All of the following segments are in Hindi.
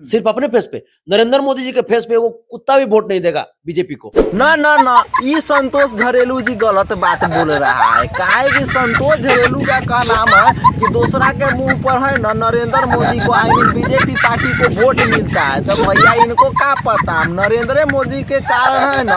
सिर्फ अपने फेस पे। नरेंद्र मोदी जी के फेस पे वो कुत्ता भी वोट नहीं देगा बीजेपी को। ना ना ना, ये संतोष झरेलू जी गलत बात बोल रहा है। काहे कि संतोष झरेलू का नाम है कि दूसरा के मुंह पर है ना नरेंद्र मोदी को आई मीन बीजेपी पार्टी को वोट मिलता है। तो भैया इनको क्या पता, नरेंद्र मोदी के कारण है ना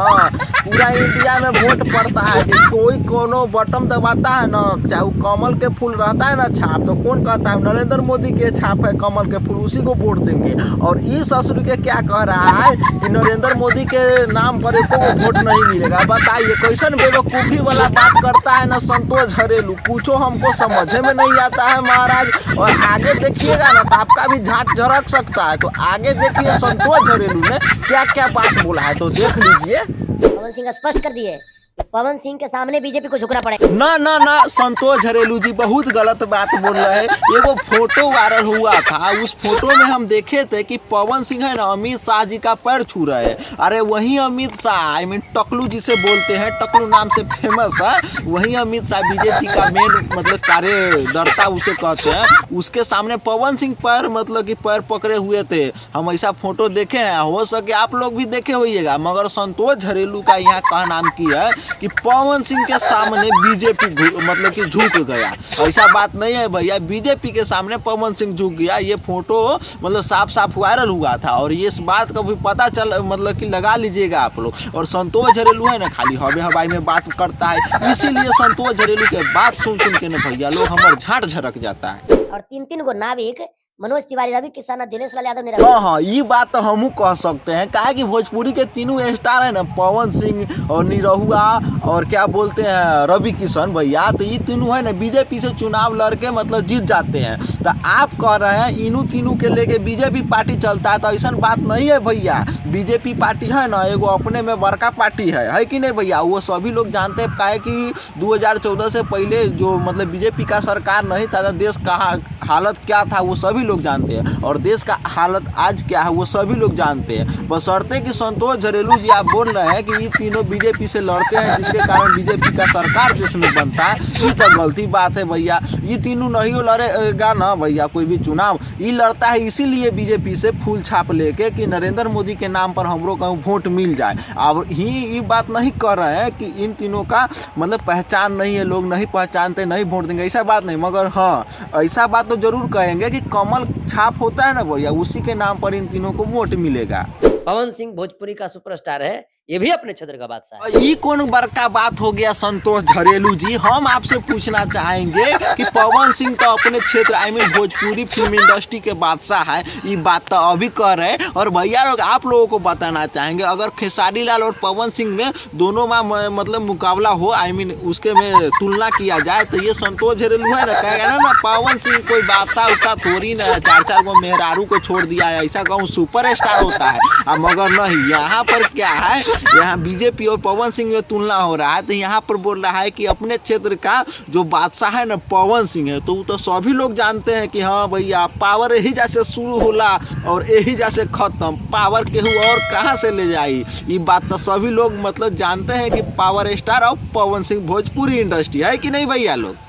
पूरा इंडिया में वोट पड़ता है। कि कोई कोनो बटन दबाता है ना, चाहे वो कमल के फूल रहता है ना छाप, तो कौन कहता है नरेंद्र मोदी के छाप है कमल के फूल, उसी को वोट देंगे। और ये ससुर के क्या कह रहा है कि नरेंद्र मोदी के नाम पर एको वोट नहीं मिलेगा। बताइए कैसन बेवकूफ़ी वाला बात करता है ना संतोष झरेलू, कुछो हमको समझे में नहीं आता है महाराज। और आगे देखिएगा ना तो आपका भी झाट झरक सकता है। तो आगे देखिए संतोष झरेलू ने क्या क्या बात बोला है, तो देख लीजिए। पवन सिंह स्पष्ट कर दिए पवन सिंह के सामने बीजेपी को झुकना पड़ेगा। ना ना ना, संतोष झरेलू जी बहुत गलत बात बोल रहे हैं। एगो फोटो वायरल हुआ था, उस फोटो में हम देखे थे कि पवन सिंह है ना अमित शाह जी का पैर छू रहे हैं। अरे वही अमित शाह आई मीन टकलू जिसे बोलते हैं, टकलू नाम से फेमस है, वही अमित शाह बीजेपी का मेन मतलब कार्यकर्ता उसे कहते हैं। उसके सामने पवन सिंह पैर मतलब कि पैर पकड़े हुए थे। हम ऐसा फोटो देखे हैं, हो सके आप लोग भी देखे होइएगा। मगर संतोष झरेलू का यहाँ का नाम की है कि पवन सिंह के सामने बीजेपी मतलब कि झुक गया। ऐसा बात नहीं है भैया, बीजेपी के सामने पवन सिंह झुक गया। ये फोटो मतलब साफ साफ वायरल हुआ था और ये इस बात का भी पता चल मतलब कि लगा लीजिएगा आप लोग। और संतोष झरेलू है ना खाली हवे हवाई में बात करता है, इसीलिए संतोष झरेलू के बात सुन सुन के ना भैया लोग हमारे झाट झरक जाता है। और तीन गो नाविक मनोज तिवारी, रवि किशन, दिनेश लाल यादव ने हाँ, ये बात तो हम कह सकते हैं। काहे कि भोजपुरी के तीनों स्टार है ना पवन सिंह और निरहुआ और क्या बोलते हैं रवि किशन भैया, तो ये तीनों है ना बीजेपी से चुनाव लड़के मतलब जीत जाते हैं। तो आप कह रहे हैं इनू तीनों के लेके बीजेपी पार्टी चलता है, तो ऐसा बात नहीं है भैया। बीजेपी पार्टी है ना एगो अपने में बड़का पार्टी है कि नहीं भैया, वो सभी लोग जानते हैं। काहे कि 2014 से पहले जो मतलब बीजेपी का सरकार नहीं था, देश का हालत क्या था वो सभी लोग जानते हैं, और देश का हालत आज क्या है वो सभी लोग जानते हैं। बशर्ते कि संतोष झरेलू जी आप बोल रहे हैं कि ये तीनों बीजेपी से लड़ते हैं जिसके कारण बीजेपी का सरकार देश में बनता है, ये तो गलती बात है भैया। ये तीनों नहीं लड़ेगा ना भैया कोई भी चुनाव, ये लड़ता है इसीलिए बीजेपी से फूल छाप लेके कि नरेंद्र मोदी के नाम पर हमरो कहूँ वोट मिल जाए। और ये बात नहीं कर रहे हैं कि इन तीनों का मतलब पहचान नहीं है, लोग नहीं पहचानते नहीं वोट देंगे, ऐसा बात नहीं। मगर हाँ ऐसा बात तो जरूर कहेंगे कि कमल छाप होता है ना भैया, उसी के नाम पर इन तीनों को वोट मिलेगा। पवन सिंह भोजपुरी का सुपरस्टार है, ये भी अपने क्षेत्र का बादशाह है। ये कौन बड़का बात हो गया संतोष झरेलू जी। हम आपसे पूछना चाहेंगे कि पवन सिंह तो अपने क्षेत्र I mean Bhojpuri film industry के बादशाह है, ये बात तो अभी कह रहे हैं। और भैया लोग आप लोगों को बताना चाहेंगे अगर खेसारी लाल और पवन सिंह में दोनों में मतलब मुकाबला हो आई मीन उसके में तुलना किया जाए, तो ये संतोष झरेलू है ना कहेगा ना पवन सिंह कोई बाता उता थोड़ी ना, 4-4 गो मेहरारू को छोड़ दिया है ऐसा कहूँ सुपर स्टार होता है। मगर नहीं, यहाँ पर क्या है, यहाँ बीजेपी और पवन सिंह में तुलना हो रहा है। तो यहाँ पर बोल रहा है कि अपने क्षेत्र का जो बादशाह है ना पवन सिंह है, तो सभी लोग जानते हैं कि हाँ भैया पावर यही जैसे शुरू होला और यही जैसे खत्म, पावर केहू और कहाँ से ले जाई। ये बात तो सभी लोग मतलब जानते हैं कि पावर स्टार और पवन सिंह भोजपुरी इंडस्ट्री है कि नहीं भैया लोग।